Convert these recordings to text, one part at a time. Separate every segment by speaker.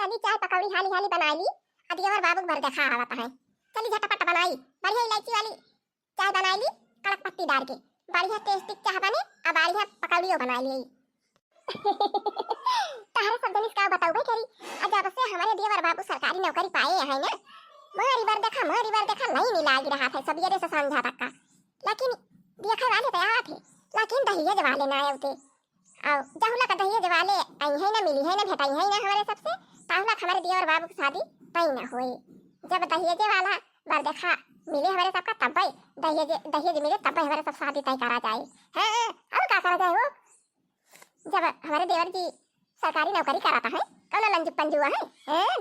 Speaker 1: चली चाय पकौड़ी हाली हाली बना ली। अदियवर बाबू भर देखा आवता है। चली झटपट बनाई, बढ़िया इलायची वाली चाय बना ली, कड़क पत्ती डाल के बढ़िया टेस्टी चाय बने। अब बढ़िया पकौड़ियों बना ली। तारे सब जनिस का बताऊ भाई करी। जब से हमारे दियवर बाबू सरकारी नौकरी पाए हैं ना, मोरी बार देखा नहीं लाग रहा था सब ये से समझा तक का। लेकिन देखे वाले तो आए थे, लेकिन दहेज वाले ना आए थे। और जहुला का दहेज वाले आई है ना, मिली है ना, भेटाई है ना हमारे सबसे, ताहुला हमारे दियवर बाबू की शादी तई ना हुई। जब दहेज वाला बार देखा मिले हमारे सबका, तब भाई दहेज मिले तब हमारे सब शादी तय करा जाए। हाँ और क्या करा जाए। वो जब हमारे देवर जी सरकारी नौकरी कराता है, कौन लंजू पंजुआ है,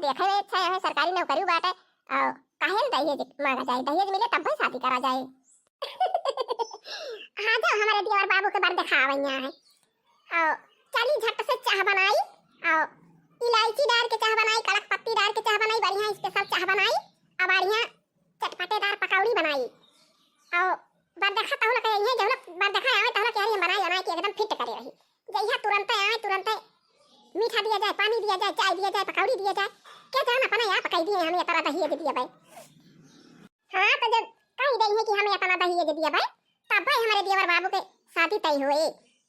Speaker 1: देखे में अच्छा है सरकारी नौकरी बाटे। और काहे दहेज मांगा जाए, दहेज मिले तब भाई शादी करा जाए। हाँ जो हमारे देवर बाबू के बार देखा आवैया है। और चली झट से चाय बनाई, और इलायची डाल के चाय बनाई, कड़क पत्ती डाल के चाय बनाई, बढ़िया स्पेशल चाय बनाई। और बढ़िया चटपटेदार पकौड़ी बनाई। और बार देखा तो ना कहीं जो ना बार देखा आवे तो ना क्या हम बनाई के एकदम फिट करे रही। जइहा तुरंत आए, तुरंत मीठा दिया जाए, पानी दिया जाए, चाय दिया जाए, पकौड़ी दिया जाए, क्या जाना अपना यहाँ पकाई दिए हमें इतना दहेज दिया भाई। हाँ तो जब कही गई है कि हमें इतना दहेज दिया भाई, तब भाई हमारे देवर बाबू के शादी तय हुई।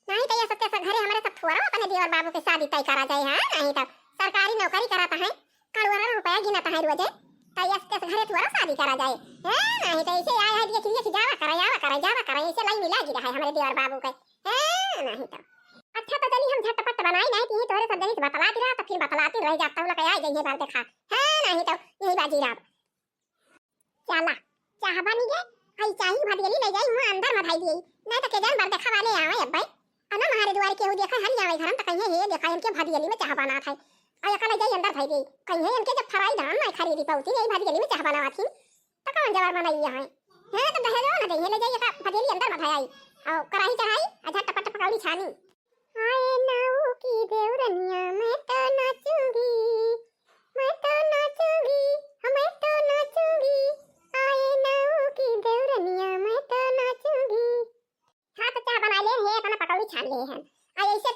Speaker 1: नहीं तो ये सब घरे हमारे सब थोड़ा अपने देवर बाबू के शादी तय करा जाए। हाँ नहीं तो सरकारी नौकरी कराता है, करोड़ों रुपया गिनाता है रोजे, तो ये घरे थोड़ा शादी करा जाए। हाँ नहीं तो ऐसे आया है दिए कि जावा करा ऐसे लाई मिला गिरा है हमारे देवर बाबू के। हाँ नहीं तो अच्छा तो चली हम झटपट बनाई नहीं थी तोरे सब जनी बतलाती रहा, तो फिर बतलाती रह जाता हूँ लगा आई गई बार देखा। हाँ नहीं तो यही बाजी रात चला चाह बनी गए आई चाही भदियली ले जाई मुंह अंदर मधाई दी। नहीं तो के जान बार देखा वाले आवे अब भाई अना हमारे द्वार के हो देखा हल जावे घर तो कहीं हे देखा इनके भदियली में चाह बना था। आई अकल जाई अंदर भाई गई कहीं इनके जब फराई धान नहीं खरीदी पाउती नहीं भदियली में चाह बनावा थी तो कौन जवाब बनाई है। हां तो दहेलो ना दे ले जाई का भदियली अंदर मधाई आई और कढ़ाई चढ़ाई झटपट पकौड़ी छानी। आए नाऊ की देवरनिया मैं तो नाचूंगी, मैं तो नाचूंगी, मैं तो नाचूंगी, आए नाऊ की देवरनिया मैं तो नाचूंगी। हाँ तो चाय बना ले है अपना पकौड़ी छान ले हैं। आई ऐसे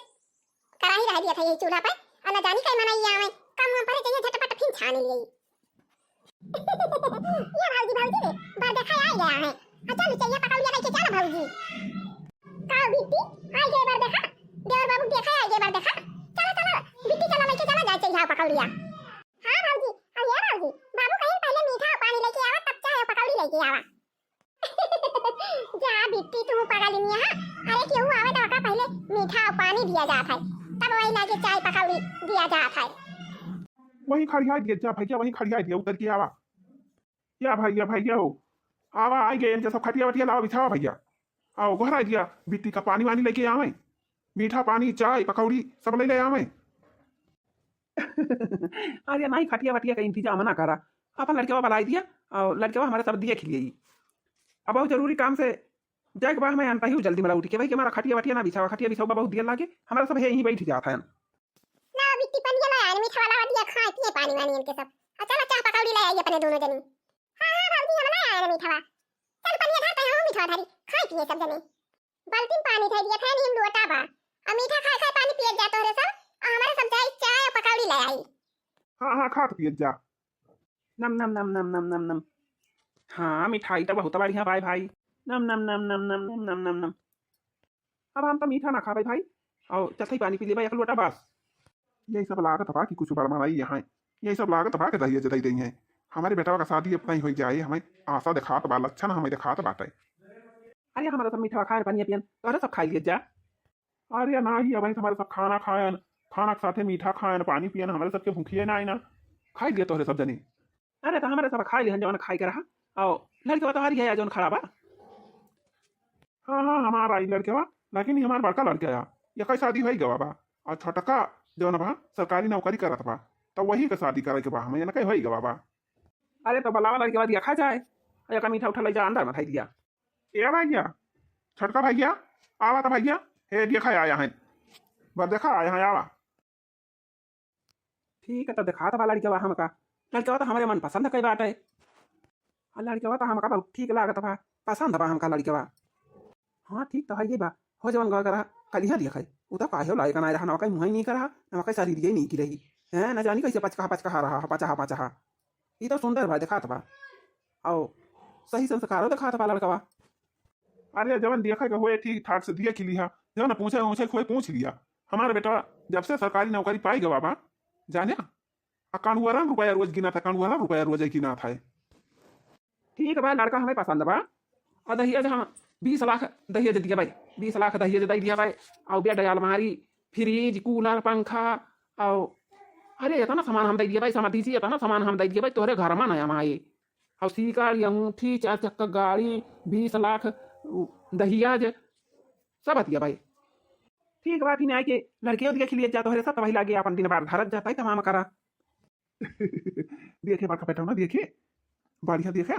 Speaker 1: कढ़ाई रह दिया था ये चूल्हा पर अना जानी कई मनाई आवे कम हम पर चाहिए झटपट फिर छान ले। ये भाऊजी रे बार देखा आ गया है। अच्छा लो चाहिए पकौड़ी लेके चल भाऊजी का बिट्टी आ गए बार देखा देवर बाबू देखा है ये बार देखा। चलो बिट्टी चला लेके चला जाए चाहिए पकौड़िया। हां भाऊजी अब ये भाऊजी बाबू कहीं पहले मीठा पानी लेके आवा तब चाय पकौड़ी लेके आवा। जा बिट्टी तू पकड़ लिया। अरे क्यों आवे तो का पहले मीठा पानी दिया जाता है तब वही लाके चाय पकौड़ी दिया जाता है।
Speaker 2: वही खड़िया दिया जा भैया, वही खड़िया दिया उतर के आवा। या भैया हो आवा आई गए इनके सब खटिया वटिया लावा बिछावा भैया। आओ घर आ दिया बिट्टी का पानी वानी लेके आवे, मीठा पानी चाय पकौड़ी सब ले आवे।
Speaker 3: अरे नहीं खटिया वटिया का इंतजाम ना करा, अपन लड़के वाला लाई दिया और लड़के हमारे सब दिए खिलिए। अब बहुत जरूरी काम से जाए के बाद मैं आता ही जल्दी मला उठ के भाई कि हमारा खटिया वटिया ना बिछावा, खटिया बिछावा बहुत दिया लागे हमारा सब यहीं बैठ जाता है
Speaker 1: ना। बिट्टी पानी ला आने मीठा वाला दिया खाए पिए पानी वानी इनके सब। चलो चाय पकौड़ी ले आइए अपने दोनों जनी। हां भाऊजी हम ना आए मीठा चल पानी धारते हैं मीठा धारी खाए पिए सब जने। बाल्टी पानी था दिया था नीम लोटा बा और मीठा खाए पानी पिए जाते हो रे सब और हमारे सब जाए चाय पकौड़ी ले आई।
Speaker 2: हाँ खा तो पिए जा।
Speaker 3: नम नम नम नम नम नम नम। हाँ मिठाई तो बहुत बढ़िया भाई भाई नम नम नम नम नम नम नम नम नम। अब हम तो मीठा ना खा भाई और चथई पानी पी ले भाई एक लोटा बस।
Speaker 2: यही सब लागत बा कि कुछ बड़माई यहाँ यही सब लागत बा के दहेज दे रही है। हमारे बेटा का शादी अपना ही हो जाए हमें आशा दिखात बा, लक्षण हमें दिखात बाटे।
Speaker 3: अरे हमारा सब मीठा खाए पानी पियन तो सब खाई लिए जा।
Speaker 2: अरे ना ही अब हमारे सब खाना खायन, खाना के साथे मीठा खायन पानी पियन, हमारे सबके भूखिए ना आईना खाई दिए तोहरे सब जनी।
Speaker 3: अरे तो हमारे सब खाई लिहन जवन खाई के रहा और लड़के तो हरी है जवन खड़ा बा।
Speaker 2: हाँ हमारा आई लड़के बा लेकिन हमारा बड़का लड़के आया ये कई शादी हो गवा बा और छोटका जवन बा सरकारी नौकरी करत बा तो वही का शादी करे के बा हमें ना कई हो गवा बा।
Speaker 3: अरे तो बलावा लड़के बाद खा जाए का मीठा उठा ले जा अंदर में दिया।
Speaker 2: ए भैया छोटका भैया आवा तो भैया हे देखा आया है बर देखा आया है आवा।
Speaker 3: ठीक है तो दिखा तो लड़के बा हमका लड़के तो हमारे मन पसंद कई बात है और लड़के तो हमका बहुत ठीक लागत बा पसंद बा हमका लड़के बा। हाँ ठीक तो है ये बा हो जवन गवा करा कलिया दिया खाई उ तो काहे लायक ना रहा ना कहीं मुंह नहीं करा ना कहीं सारी दिए नहीं की रही हैं न जानी कैसे पचका रहा पचा ये तो सुंदर भाई दिखात बा आओ सही संस्कारो दिखात बा लड़कवा।
Speaker 2: अरे जवन देखा के होए ठीक ठाक से दिया के लिया जवन पूछे पूछे खोए पूछ लिया। हमारा बेटा जब से सरकारी नौकरी पाई गवा बा जाने अकाउंट रुपया रोज गिना था अकाउंट रुपया रोज गिना था।
Speaker 3: ठीक है भाई लड़का हमें पसंद बा और दहेज हम 20 लाख दहेज दिया भाई 20 लाख दहेज दे दिया भाई और बेड अलमारी फ्रिज कूलर पंखा और अरे इतना सामान हम दे दिया भाई समझ दीजिए इतना सामान हम दे दिया भाई तोहरे घर में नया आए और सीकर अंगूठी 4 चक्का गाड़ी 20 लाख दहेज सब दिया भाई। ठीक बात ही नहीं आए के लड़के देख लिए जा तोहरे सब भाई लागे अपन दिन बार भारत जाता है तमाम करा।
Speaker 2: देखे बड़का बेटा ना देखे बढ़िया देखे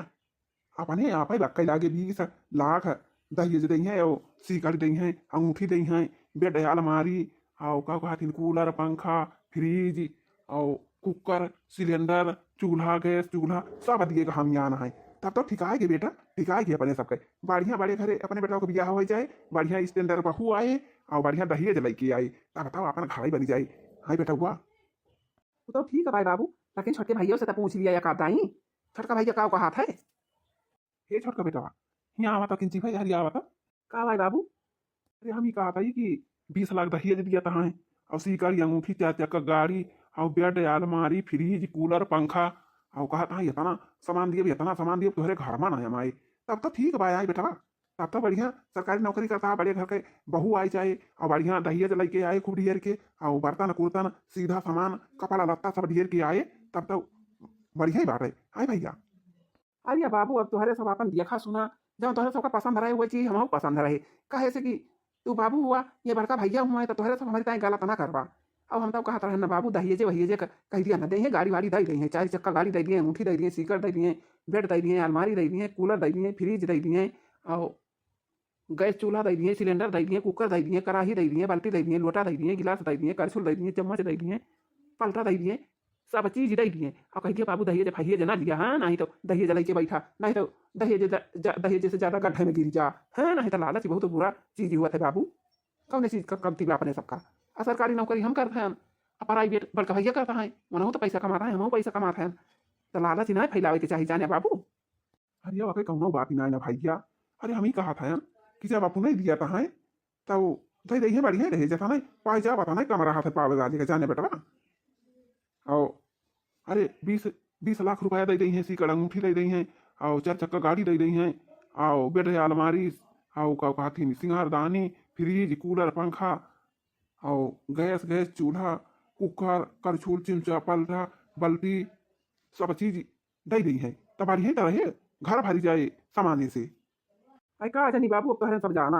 Speaker 2: अपने आप ही लक्का लागे 20 लाख दहेज दी है और सीकर दी है अंगूठी दी है बेड अलमारी और का कहती कूलर पंखा फ्रिज और कुकर सिलेंडर चूल्हा गैस चूल्हा सब दिएगा हम यहाँ ना है तब तो ठिकाए के बेटा ठिकाए के अपने सबके बढ़िया बड़े घरे अपने बेटा को ब्याह हो जाए बढ़िया स्टैंडर्ड बहू आए और बढ़िया दहेज लेके आए तब बताओ अपन घर बनी जाए। हाँ बेटा हुआ
Speaker 3: तो ठीक है भाई बाबू लेकिन छोटे भाइयों से तो पूछ लिया या कादाई छोटका भैया का हाथ है
Speaker 2: हे छोटका बेटा यहाँ आवा तो किंची भाई यार आवा था
Speaker 3: का भाई बाबू।
Speaker 2: अरे हम ही कहा था कि 20 लाख दहेज दिया था है और सीकर अंगूठी 4 चक्का गाड़ी और बेड अलमारी फ्रिज कूलर पंखा और कहा था इतना सामान दिए तुम्हारे घर में ना हम आए तब तो ठीक भाई आए बेटा तब तो बढ़िया सरकारी नौकरी करता है बड़े घर के बहू आए जाए और बढ़िया दहेज लेके आए खूब ढेर के और बर्तन कुर्तन सीधा सामान कपड़ा लत्ता सब ढेर के आए तब तो बढ़िया ही बात है। आए भैया
Speaker 3: अरे बाबू अब तुम्हारे सब अपन देखा सुना जब तुम्हारे सबका पसंद रहे वो चीज हम पसंद रहे कहे से कि तू बाबू हुआ ये बड़का भैया हुआ है तो तुम्हारे सब हमारी ताई गलत ना करवा। अब हम तो कहता रहे ना बाबू दहेजे वहेजे कह दिया ना दे गाड़ी वाड़ी दे दिए 4 चक्का गाड़ी दे दिए अंगूठी दे दिए सीकर दे दिए बेड दे दिए अलमारी दे दिए कूलर दे दिए फ्रिज दे दिए और गैस चूल्हा दे दिए सिलेंडर दे दिए कुकर दे दिए कढ़ाई दे दिए बाल्टी दे दिए लोटा दे दिए गिलास दे दिए करछुल दे दिए चम्मच दे दिए पलटा दे दिए सब चीज दे दिए और कह दिया बाबू दहेज फहेज ना लिया हाँ नहीं तो दहेज लेके बैठा नहीं तो दहेज से ज्यादा गड्ढे में गिर जा है नहीं तो लालच बहुत बुरा चीज हुआ था बाबू कौन चीज का कमती अपने सबका सरकारी नौकरी हम करते हैं प्राइवेट बड़का भैया करता है उन्होंने तो पैसा कमाता है हम पैसा कमाते हैं तो लालच ना फैलावे के चाहिए जाने बाबू।
Speaker 2: अरे वाकई कौनो बात ही ना भैया अरे हम ही कहा था कि जब बापू नहीं दिया था है तो दे दही बढ़िया रहे जैसा नहीं पाई जा बता नहीं कम रहा था पावे वाले का जाने बेटा और अरे 20 लाख रुपया दे दी है सीकर अंगूठी दे दी है और 4 चक्का गाड़ी दे दी है और बेड अलमारी और का कहती सिंगारदानी फ्रिज कूलर पंखा और गैस चूल्हा कुकर करछुल चिमचा पलटा बल्टी सब चीज दे दी है तब बढ़िया तरह घर भरी जाए सामान्य से।
Speaker 3: अरे कहा जानी बाबू अब तोहरे सब जाना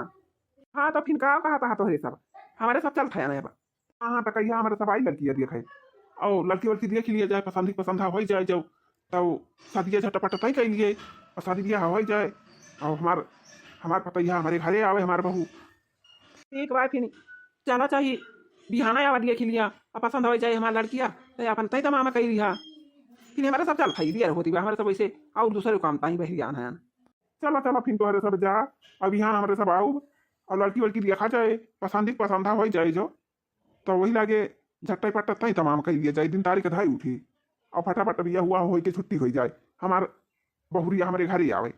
Speaker 3: हाँ तो फिर कहा था तोहरे सब हमारे सब चल थे ना
Speaker 2: हाँ तो कहिया हमारे सब आई लड़कियाँ देखे और लड़की वड़की देख लिया जाए पसंद हो जाए जब तब शादी झटपट तय कर लिए और शादी ब्याह हो जाए और हमारे पतैया हमारे घरे आवे हमारे बहू।
Speaker 3: एक बार फिर जाना चाहिए बिहाना आवा देख लिया अब पसंद हो जाए हमारा लड़किया तो अपन तय तमाम कही रिहा फिर हमारे सब चल खाई दिया होती हमारे सब वैसे और दूसरे काम ताई बही जाना है।
Speaker 2: चलो फिर तोहरे सब जा अब यहाँ हमारे सब आओ और लड़की वड़की देखा जाए पसंदा हो जाए जो तो वही लागे झट्टा पट्टा तई तमाम कह लिया जाए दिन तारीख धाई उठी और फटाफट बिया हुआ हो के छुट्टी हो जाए हमार बहुरिया हमारे घर ही आवे।